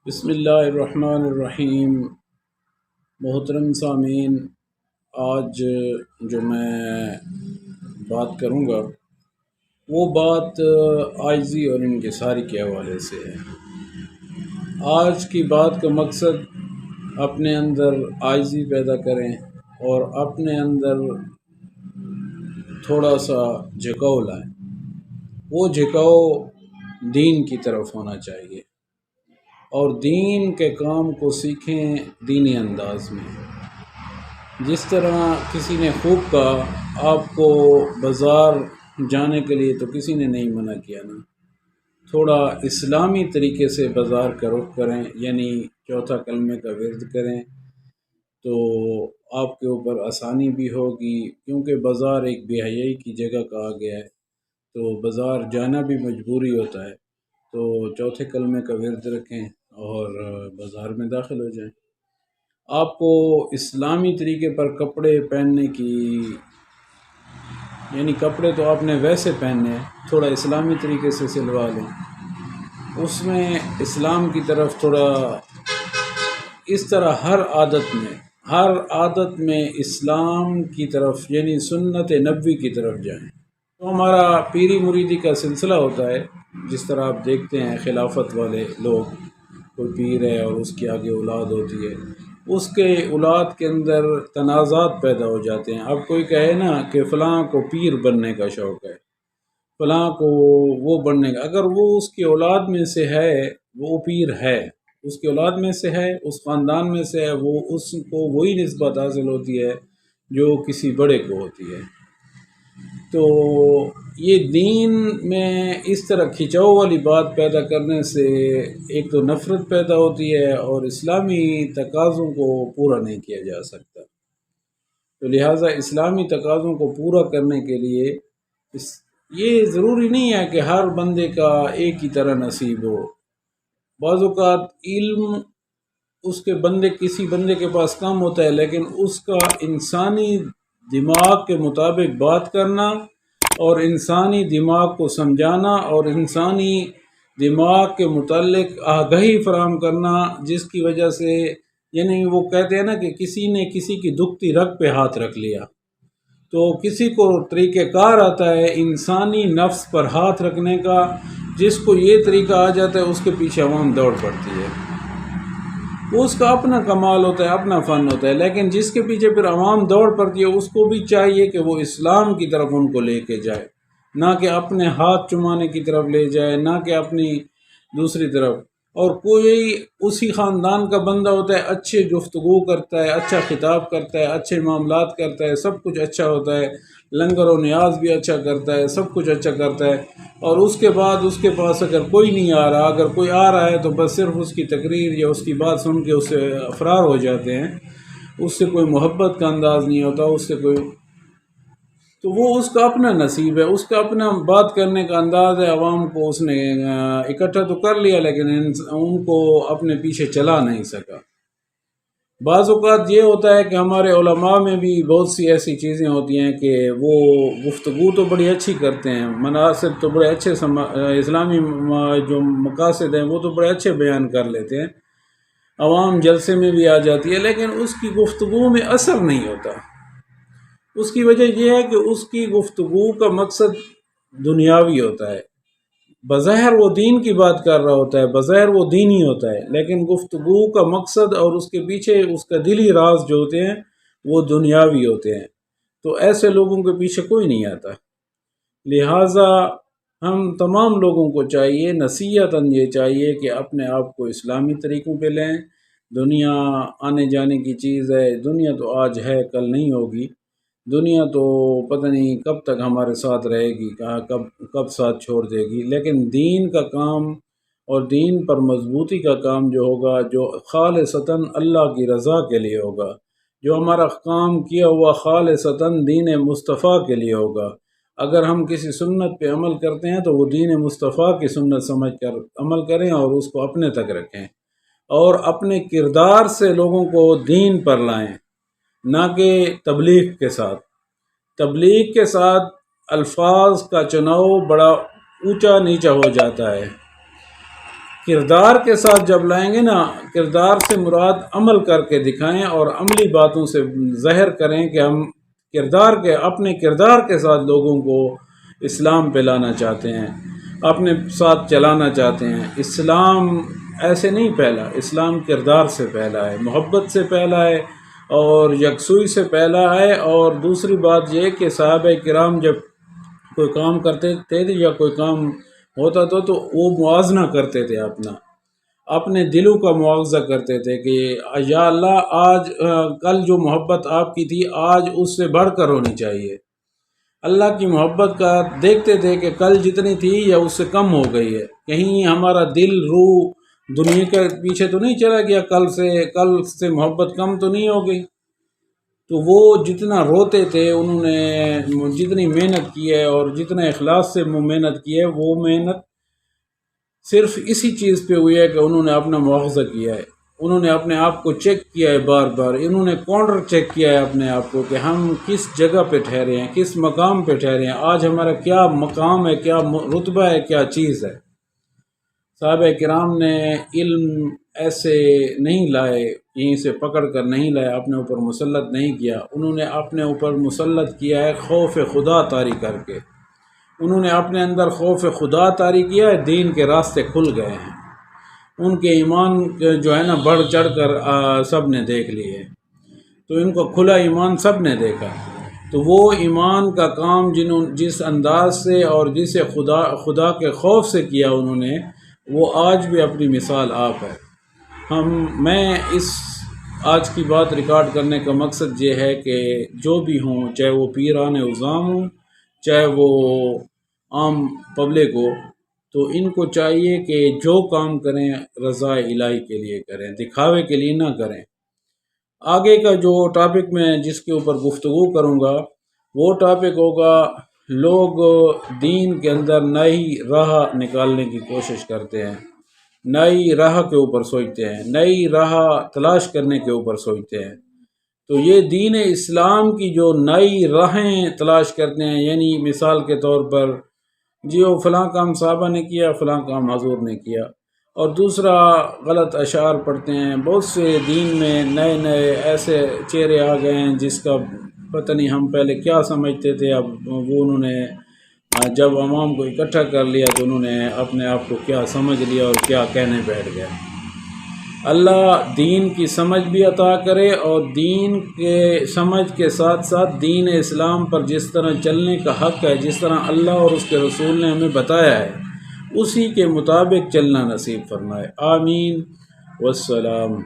بسم اللہ الرحمن الرحیم۔ محترم سامعین، آج جو میں بات کروں گا وہ بات عاجزی اور انکساری کے حوالے سے ہے۔ آج کی بات کا مقصد اپنے اندر عاجزی پیدا کریں اور اپنے اندر تھوڑا سا جھکاؤ لائیں۔ وہ جھکاؤ دین کی طرف ہونا چاہیے اور دین کے کام کو سیکھیں دینی انداز میں۔ جس طرح کسی نے خوب کہا، آپ کو بازار جانے کے لیے تو کسی نے نہیں منع کیا نا، تھوڑا اسلامی طریقے سے بازار کا رخ کریں، یعنی چوتھا کلمے کا ورد کریں تو آپ کے اوپر آسانی بھی ہوگی، کیونکہ بازار ایک بے حیائی کی جگہ کہا گیا ہے، تو بازار جانا بھی مجبوری ہوتا ہے، تو چوتھے کلمے کا ورد رکھیں اور بازار میں داخل ہو جائیں۔ آپ کو اسلامی طریقے پر کپڑے پہننے کی، یعنی کپڑے تو آپ نے ویسے پہننے ہیں، تھوڑا اسلامی طریقے سے سلوا لیں، اس میں اسلام کی طرف تھوڑا اس طرح ہر عادت میں اسلام کی طرف، یعنی سنت نبوی کی طرف جائیں۔ تو ہمارا پیری مریدی کا سلسلہ ہوتا ہے، جس طرح آپ دیکھتے ہیں خلافت والے لوگ، کوئی پیر ہے اور اس کی آگے اولاد ہوتی ہے، اس کے اولاد کے اندر تنازعات پیدا ہو جاتے ہیں۔ اب کوئی کہے نا کہ فلاں کو پیر بننے کا شوق ہے، فلاں کو وہ بننے کا، اگر وہ اس کی اولاد میں سے ہے، وہ پیر ہے، اس کی اولاد میں سے ہے، اس خاندان میں سے ہے، وہ اس کو وہی نسبت حاصل ہوتی ہے جو کسی بڑے کو ہوتی ہے۔ تو یہ دین میں اس طرح کھنچاؤ والی بات پیدا کرنے سے ایک تو نفرت پیدا ہوتی ہے اور اسلامی تقاضوں کو پورا نہیں کیا جا سکتا۔ تو لہٰذا اسلامی تقاضوں کو پورا کرنے کے لیے یہ ضروری نہیں ہے کہ ہر بندے کا ایک ہی طرح نصیب ہو۔ بعض اوقات علم کسی بندے کے پاس کم ہوتا ہے، لیکن اس کا انسانی دماغ کے مطابق بات کرنا اور انسانی دماغ کو سمجھانا اور انسانی دماغ کے متعلق آگاہی فراہم کرنا، جس کی وجہ سے، یعنی وہ کہتے ہیں نا کہ کسی نے کسی کی دکھتی رگ پہ ہاتھ رکھ لیا، تو کسی کو طریقہ کار آتا ہے انسانی نفس پر ہاتھ رکھنے کا، جس کو یہ طریقہ آ جاتا ہے اس کے پیچھے عوام دوڑ پڑتی ہے، وہ اس کا اپنا کمال ہوتا ہے، اپنا فن ہوتا ہے، لیکن جس کے پیچھے پھر عوام دوڑ پڑتی ہے اس کو بھی چاہیے کہ وہ اسلام کی طرف ان کو لے کے جائے، نہ کہ اپنے ہاتھ چمانے کی طرف لے جائے، نہ کہ اپنی دوسری طرف۔ اور کوئی اسی خاندان کا بندہ ہوتا ہے، اچھے گفتگو کرتا ہے، اچھا خطاب کرتا ہے، اچھے معاملات کرتا ہے، سب کچھ اچھا ہوتا ہے، لنگر و نیاز بھی اچھا کرتا ہے، سب کچھ اچھا کرتا ہے، اور اس کے بعد اس کے پاس اگر کوئی نہیں آ رہا، اگر کوئی آ رہا ہے تو بس صرف اس کی تقریر یا اس کی بات سن کے اس سے فرار ہو جاتے ہیں، اس سے کوئی محبت کا انداز نہیں ہوتا، اس سے کوئی، تو وہ اس کا اپنا نصیب ہے، اس کا اپنا بات کرنے کا انداز ہے۔ عوام کو اس نے اکٹھا تو کر لیا لیکن ان کو اپنے پیچھے چلا نہیں سکا۔ بعض اوقات یہ ہوتا ہے کہ ہمارے علماء میں بھی بہت سی ایسی چیزیں ہوتی ہیں کہ وہ گفتگو تو بڑی اچھی کرتے ہیں، مناسب تو بڑے اچھے اسلامی جو مقاصد ہیں وہ تو بڑے اچھے بیان کر لیتے ہیں، عوام جلسے میں بھی آ جاتی ہے، لیکن اس کی گفتگو میں اثر نہیں ہوتا۔ اس کی وجہ یہ ہے کہ اس کی گفتگو کا مقصد دنیاوی ہوتا ہے، بظاہر وہ دین کی بات کر رہا ہوتا ہے، بظاہر وہ دینی ہوتا ہے، لیکن گفتگو کا مقصد اور اس کے پیچھے اس کا دلی راز جو ہوتے ہیں وہ دنیاوی ہوتے ہیں، تو ایسے لوگوں کے پیچھے کوئی نہیں آتا۔ لہٰذا ہم تمام لوگوں کو چاہیے، نصیحتاً یہ چاہیے کہ اپنے آپ کو اسلامی طریقوں پہ لیں۔ دنیا آنے جانے کی چیز ہے، دنیا تو آج ہے کل نہیں ہوگی، دنیا تو پتہ نہیں کب تک ہمارے ساتھ رہے گی، کب ساتھ چھوڑ دے گی، لیکن دین کا کام اور دین پر مضبوطی کا کام جو ہوگا، جو خالصتاً اللہ کی رضا کے لیے ہوگا، جو ہمارا کام کیا ہوا خالصتاً دین مصطفیٰ کے لیے ہوگا۔ اگر ہم کسی سنت پہ عمل کرتے ہیں تو وہ دین مصطفیٰ کی سنت سمجھ کر عمل کریں اور اس کو اپنے تک رکھیں، اور اپنے کردار سے لوگوں کو دین پر لائیں، نہ کہ تبلیغ کے ساتھ۔ تبلیغ کے ساتھ الفاظ کا چناؤ بڑا اونچا نیچا ہو جاتا ہے کردار کے ساتھ جب لائیں گے نا، کردار سے مراد عمل کر کے دکھائیں اور عملی باتوں سے ظاہر کریں کہ ہم اپنے کردار کے ساتھ لوگوں کو اسلام پہ لانا چاہتے ہیں، اپنے ساتھ چلانا چاہتے ہیں۔ اسلام ایسے نہیں پھیلا، اسلام کردار سے پھیلا ہے، محبت سے پھیلا ہے اور یکسوئی سے پھیلا ہے۔ اور دوسری بات یہ کہ صحابہ کرام جب کوئی کام کرتے تھے یا کوئی کام ہوتا تھا تو وہ موازنہ کرتے تھے، اپنے دلوں کا مواخذہ کرتے تھے کہ یا اللہ آج کل جو محبت آپ کی تھی آج اس سے بڑھ کر ہونی چاہیے۔ اللہ کی محبت کا دیکھتے تھے کہ کل جتنی تھی یا اس سے کم ہو گئی ہے، کہیں ہمارا دل روح دنیا کے پیچھے تو نہیں چلا گیا، کل سے محبت کم تو نہیں ہو گئی۔ تو وہ جتنا روتے تھے، انہوں نے جتنی محنت کی ہے اور جتنا اخلاص سے محنت کی ہے، وہ محنت صرف اسی چیز پہ ہوئی ہے کہ انہوں نے اپنا مواخذہ کیا ہے، انہوں نے اپنے آپ کو چیک کیا ہے، بار بار انہوں نے کاؤنٹر چیک کیا ہے اپنے آپ کو کہ ہم کس جگہ پہ ٹھہرے ہیں، کس مقام پہ ٹھہرے ہیں، آج ہمارا کیا مقام ہے، کیا رتبہ ہے، کیا چیز ہے۔ صحابہ کرام نے علم ایسے نہیں لائے، یہیں سے پکڑ کر نہیں لائے، اپنے اوپر مسلط نہیں کیا، انہوں نے اپنے اوپر مسلط کیا ہے خوف خدا طاری کر کے، انہوں نے اپنے اندر خوف خدا طاری کیا ہے، دین کے راستے کھل گئے ہیں، ان کے ایمان جو ہے نا بڑھ چڑھ کر سب نے دیکھ لیے، تو ان کو کھلا ایمان سب نے دیکھا۔ تو وہ ایمان کا کام جس انداز سے اور جسے خدا کے خوف سے کیا انہوں نے، وہ آج بھی اپنی مثال آپ ہے۔ میں اس آج کی بات ریکارڈ کرنے کا مقصد یہ ہے کہ جو بھی ہوں، چاہے وہ پیران عظام ہوں، چاہے وہ عام پبلک ہو، تو ان کو چاہیے کہ جو کام کریں رضا الہی کے لیے کریں، دکھاوے کے لیے نہ کریں۔ آگے کا جو ٹاپک میں جس کے اوپر گفتگو کروں گا، وہ ٹاپک ہوگا لوگ دین کے اندر نئی راہ نکالنے کی کوشش کرتے ہیں، نئی راہ کے اوپر سوچتے ہیں، نئی راہ تلاش کرنے کے اوپر سوچتے ہیں۔ تو یہ دین اسلام کی جو نئی راہیں تلاش کرتے ہیں، یعنی مثال کے طور پر جی وہ فلاں کام صحابہ نے کیا، فلاں کام حضور نے کیا، اور دوسرا غلط اشعار پڑھتے ہیں۔ بہت سے دین میں نئے نئے ایسے چہرے آ گئے ہیں جس کا پتہ نہیں ہم پہلے کیا سمجھتے تھے، اب وہ انہوں نے جب عوام کو اکٹھا کر لیا تو انہوں نے اپنے آپ کو کیا سمجھ لیا اور کیا کہنے بیٹھ گئے۔ اللہ دین کی سمجھ بھی عطا کرے، اور دین کے سمجھ کے ساتھ ساتھ دین اسلام پر جس طرح چلنے کا حق ہے، جس طرح اللہ اور اس کے رسول نے ہمیں بتایا ہے، اسی کے مطابق چلنا نصیب فرمائے۔ آمین والسلام۔